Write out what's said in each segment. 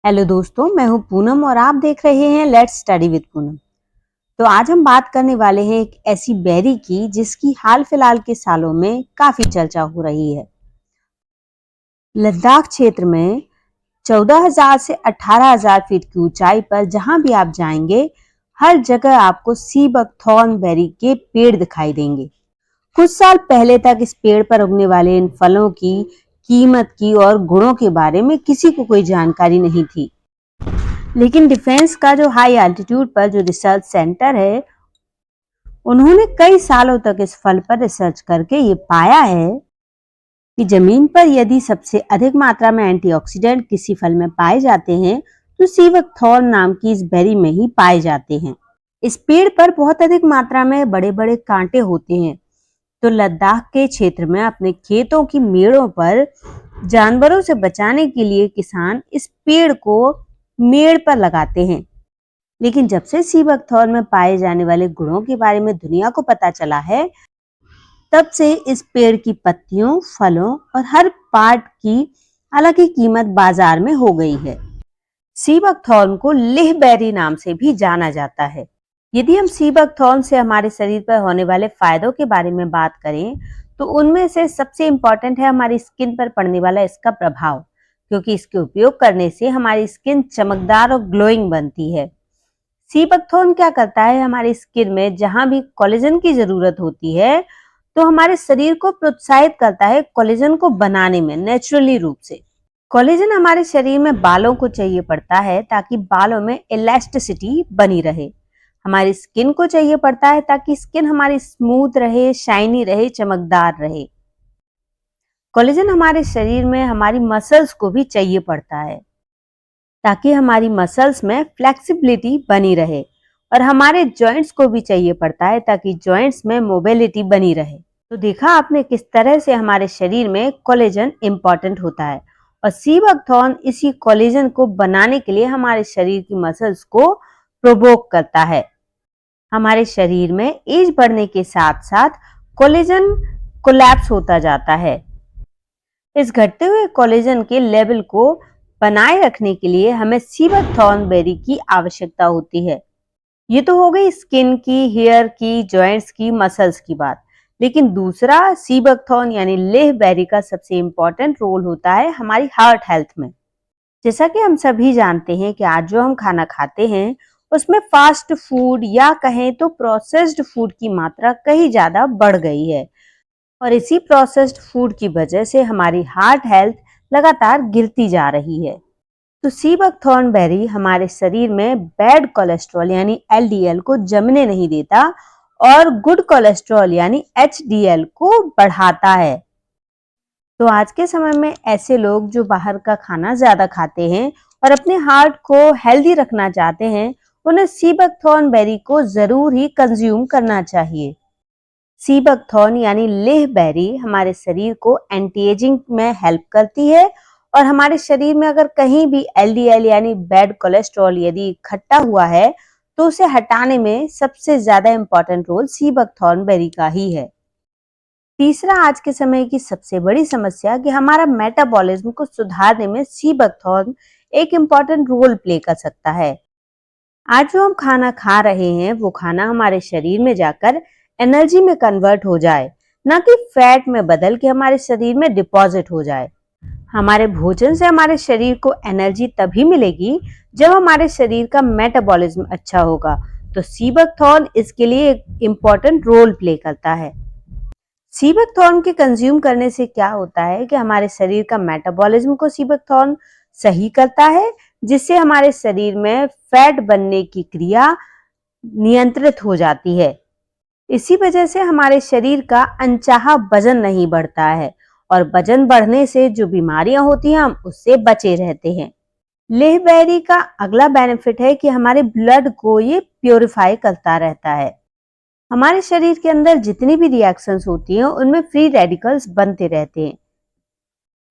Hello दोस्तों, मैं हूं पूनम और आप देख रहे हैं लेट्स स्टडी विद पूनम। तो आज हम बात करने वाले हैं एक ऐसी बेरी की जिसकी हाल फिलहाल के सालों में काफी चर्चा हो रही है। लद्दाख क्षेत्र में 14,000 से 18,000 फीट की ऊंचाई पर जहां भी आप जाएंगे, हर जगह आपको सी बकथॉर्न बेरी के पेड़ दिखाई देंगे। कुछ साल पहले तक इस पेड़ पर उगने वाले इन फलों की कीमत की और गुणों के बारे में किसी को कोई जानकारी नहीं थी। लेकिन डिफेंस का जो हाई एल्टीट्यूड पर जो रिसर्च सेंटर है, उन्होंने कई सालों तक इस फल पर रिसर्च करके ये पाया है कि जमीन पर यदि सबसे अधिक मात्रा में एंटीऑक्सीडेंट किसी फल में पाए जाते हैं तो सीवकथॉर्न नाम की इस बेरी में ही पाए जाते हैं। इस पेड़ पर बहुत अधिक मात्रा में बड़े बड़े कांटे होते हैं, तो लद्दाख के क्षेत्र में अपने खेतों की मेड़ों पर जानवरों से बचाने के लिए किसान इस पेड़ को मेड़ पर लगाते हैं। लेकिन जब से सी बकथॉर्न में पाए जाने वाले गुणों के बारे में दुनिया को पता चला है, तब से इस पेड़ की पत्तियों, फलों और हर पार्ट की अलग ही कीमत बाजार में हो गई है। सी बकथॉर्न को लेह बेरी नाम से भी जाना जाता है। यदि हम सी बकथॉर्न से हमारे शरीर पर होने वाले फायदों के बारे में बात करें, तो उनमें से सबसे इम्पोर्टेंट है हमारी स्किन पर पड़ने वाला इसका प्रभाव, क्योंकि इसके उपयोग करने से हमारी स्किन चमकदार और ग्लोइंग बनती है। सी बकथॉर्न क्या करता है, हमारी स्किन में जहां भी कोलेजन की जरूरत होती है, तो हमारे शरीर को प्रोत्साहित करता है कोलेजन को बनाने में नेचुरली रूप से। कोलेजन हमारे शरीर में बालों को चाहिए पड़ता है ताकि बालों में इलास्टिसिटी बनी रहे। हमारी स्किन को चाहिए पड़ता है ताकि स्किन हमारी स्मूथ रहे, शाइनी रहे, चमकदार रहे। कोलेजन हमारे शरीर में हमारी मसल्स को भी चाहिए पड़ता है ताकि हमारी मसल्स में फ्लेक्सिबिलिटी बनी रहे, और हमारे जॉइंट्स को भी चाहिए पड़ता है ताकि जॉइंट्स में मोबिलिटी बनी रहे। तो देखा आपने किस तरह से हमारे शरीर में कोलेजन इंपॉर्टेंट होता है, और सी बकथॉर्न इसी कोलेजन को बनाने के लिए हमारे शरीर की मसल्स को प्रोवोक करता है। हमारे शरीर में एज बढ़ने के साथ साथ कोलेजन कोलैप्स होता जाता है। इस घटते हुए कोलेजन के लेवल को बनाए रखने के लिए हमें सी बकथॉर्न बेरी की आवश्यकता होती है। ये तो हो गई स्किन की, हेयर की, जॉइंट्स की, मसल्स की बात। लेकिन दूसरा सी बकथॉर्न यानी लेह बेरी का सबसे इंपॉर्टेंट रोल होता है हमारी हार्ट हेल्थ में। जैसा कि हम सभी जानते हैं कि आज जो हम खाना खाते हैं उसमें फास्ट फूड या कहें तो प्रोसेस्ड फूड की मात्रा कहीं ज्यादा बढ़ गई है, और इसी प्रोसेस्ड फूड की वजह से हमारी हार्ट हेल्थ लगातार गिरती जा रही है। तो सी बकथॉर्न बेरी हमारे शरीर में बैड कोलेस्ट्रॉल यानी एलडीएल को जमने नहीं देता और गुड कोलेस्ट्रॉल यानी एचडीएल को बढ़ाता है। तो आज के समय में ऐसे लोग जो बाहर का खाना ज्यादा खाते हैं और अपने हार्ट को हेल्दी रखना चाहते हैं, उन्हें सी बकथॉर्न बेरी को जरूर ही कंज्यूम करना चाहिए। सी बकथॉर्न यानी लेह बेरी हमारे शरीर को एंटी एजिंग में हेल्प करती है, और हमारे शरीर में अगर कहीं भी एलडीएल यानी बैड कोलेस्ट्रॉल यदि इकट्ठा हुआ है, तो उसे हटाने में सबसे ज्यादा important role sea buckthorn berry का ही है। तीसरा, आज के समय की सबसे बड़ी समस्या कि हमारा मेटाबॉलिज्म को सुधारने में सी बकथॉर्न एक इंपॉर्टेंट रोल प्ले कर सकता है। आज जो हम खाना खा रहे हैं वो खाना हमारे शरीर में जाकर एनर्जी में कन्वर्ट हो जाए, ना कि फैट में बदल के हमारे शरीर में डिपॉजिट हो जाए। हमारे भोजन से हमारे शरीर को एनर्जी तभी मिलेगी जब हमारे शरीर का मेटाबॉलिज्म अच्छा होगा। तो सी बकथॉर्न इसके लिए एक इम्पॉर्टेंट रोल प्ले करता है। सी बकथॉर्न के कंज्यूम करने से क्या होता है कि हमारे शरीर का मेटाबॉलिज्म को सी बकथॉर्न सही करता है, जिससे हमारे शरीर में फैट बनने की क्रिया नियंत्रित हो जाती है। इसी वजह से हमारे शरीर का अनचाहा वजन नहीं बढ़ता है, और वजन बढ़ने से जो बीमारियां होती हैं हम उससे बचे रहते हैं। लेह बेरी का अगला बेनिफिट है कि हमारे ब्लड को ये प्योरीफाई करता रहता है। हमारे शरीर के अंदर जितनी भी रिएक्शंस होती हैं उनमें फ्री रेडिकल्स बनते रहते हैं,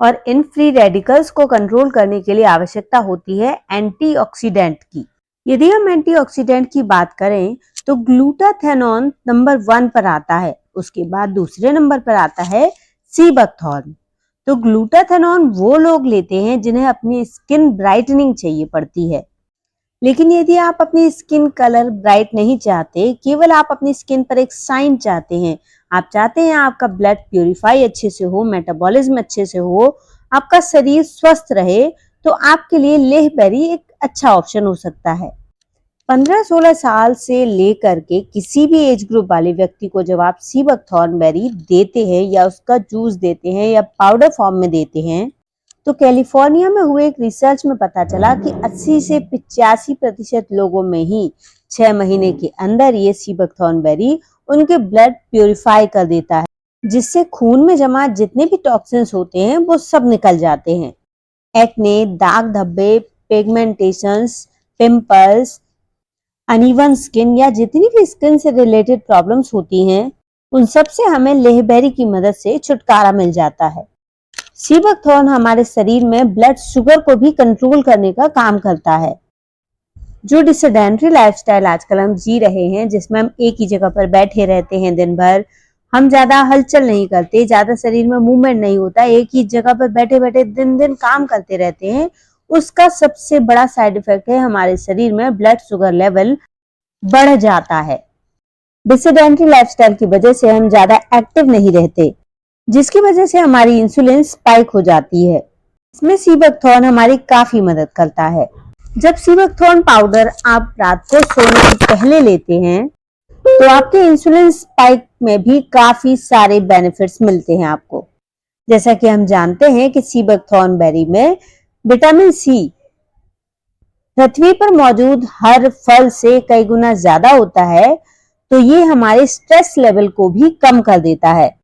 और इन फ्री रेडिकल्स को कंट्रोल करने के लिए आवश्यकता होती है एंटीऑक्सीडेंट की। यदि हम एंटीऑक्सीडेंट की बात करें तो ग्लूटाथेनॉन नंबर 1 पर आता है, उसके बाद दूसरे नंबर पर आता है सी बकथॉर्न। तो ग्लूटाथेनॉन वो लोग लेते हैं जिन्हें अपनी स्किन ब्राइटनिंग चाहिए पड़ती है। लेकिन यदि आप अपनी स्किन कलर ब्राइट नहीं चाहते, केवल आप अपनी स्किन पर एक साइन चाहते हैं, आप चाहते हैं आपका ब्लड प्यूरिफाई अच्छे से हो, मेटाबॉलिज्म अच्छे से हो, आपका शरीर स्वस्थ रहे, तो आपके लिए लेह बेरी एक अच्छा ऑप्शन हो सकता है। 15-16 साल से लेकर के किसी भी एज ग्रुप वाले व्यक्ति को जब आप सी बकथॉर्न बेरी देते हैं या उसका जूस देते हैं या पाउडर फॉर्म में देते हैं, तो कैलिफोर्निया में हुए एक रिसर्च में पता चला कि 80 से 85% लोगों में ही 6 महीने के अंदर ये सी बकथॉर्न बेरी उनके ब्लड प्यूरिफाई कर देता है, जिससे खून में जमा जितने भी टॉक्सिन्स होते हैं वो सब निकल जाते हैं। एक्ने, दाग धब्बे, पिगमेंटेशंस, पिंपल्स, अनइवन स्किन या जितनी भी स्किन से रिलेटेड प्रॉब्लम्स होती हैं, उन सब से हमें लेह बेरी की मदद से छुटकारा मिल जाता है। सी बकथॉर्न हमारे शरीर में ब्लड शुगर को भी कंट्रोल करने का काम करता है। जो डिसेडेंटरी लाइफस्टाइल आजकल हम जी रहे हैं, जिसमें हम एक ही जगह पर बैठे रहते हैं दिन भर, हम ज्यादा हलचल नहीं करते, ज्यादा शरीर में मूवमेंट नहीं होता, एक ही जगह पर बैठे बैठे दिन दिन काम करते रहते हैं, उसका सबसे बड़ा साइड इफेक्ट है हमारे शरीर में ब्लड शुगर लेवल बढ़ जाता है। डिसेडेंटरी लाइफस्टाइल की वजह से हम ज्यादा एक्टिव नहीं रहते, जिसकी वजह से हमारी इंसुलिन स्पाइक हो जाती है। इसमें सी बकथॉर्न हमारी काफी मदद करता है। जब सी बकथॉर्न पाउडर आप रात को सोने से पहले लेते हैं, तो आपके इंसुलिन स्पाइक में भी काफी सारे बेनिफिट्स मिलते हैं आपको। जैसा कि हम जानते हैं कि सी बकथॉर्न बेरी में विटामिन सी पृथ्वी पर मौजूद हर फल से कई गुना ज्यादा होता है, तो ये हमारे स्ट्रेस लेवल को भी कम कर देता है।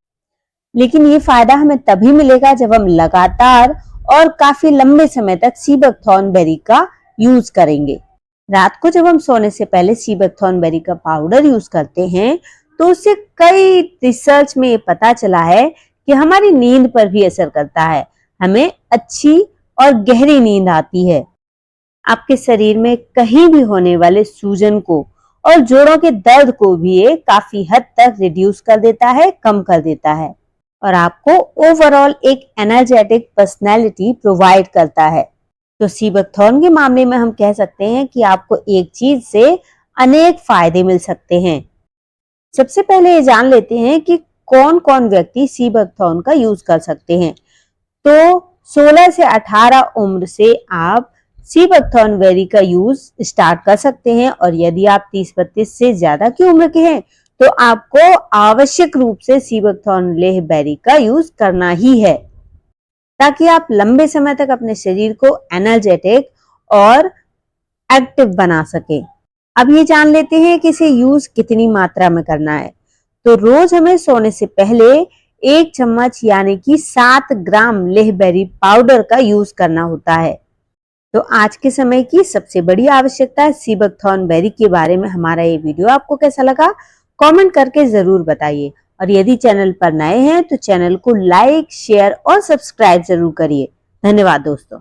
लेकिन ये फायदा हमें तभी मिलेगा जब हम लगातार और काफी लंबे समय तक सी बकथॉर्न बेरी का यूज करेंगे। रात को जब हम सोने से पहले सी बकथॉर्न बेरी का पाउडर यूज करते हैं, तो उससे कई रिसर्च में ये पता चला है कि हमारी नींद पर भी असर करता है, हमें अच्छी और गहरी नींद आती है। आपके शरीर में कहीं भी होने वाले सूजन को और जोड़ों के दर्द को भी ये काफी हद तक रिड्यूस कर देता है, कम कर देता है, और आपको ओवरऑल एक एनर्जेटिक पर्सनैलिटी प्रोवाइड करता है। तो सी बकथॉर्न के मामले में हम कह सकते हैं कि आपको एक चीज से अनेक फायदे मिल सकते हैं। सबसे पहले ये जान लेते हैं कि कौन कौन व्यक्ति सी बकथॉर्न का यूज कर सकते हैं। तो 16 से 18 उम्र से आप सी बकथॉर्न बेरी का यूज स्टार्ट कर सकते हैं, और यदि आप 30-32 से ज्यादा की उम्र के हैं, तो आपको आवश्यक रूप से सी बकथॉर्न लेह बेरी का यूज करना ही है, ताकि आप लंबे समय तक अपने शरीर को एनर्जेटिक और एक्टिव बना सके। अब ये जान लेते हैं कि इसे यूज कितनी मात्रा में करना है। तो रोज हमें सोने से पहले 1 चम्मच यानी कि 7 ग्राम लेह बेरी पाउडर का यूज करना होता है। तो आज के समय की सबसे बड़ी आवश्यकता है सी बकथॉर्न बेरी के बारे में हमारा ये वीडियो आपको कैसा लगा, कमेंट करके जरूर बताइए। और यदि चैनल पर नए हैं तो चैनल को लाइक, शेयर और सब्सक्राइब जरूर करिए। धन्यवाद दोस्तों।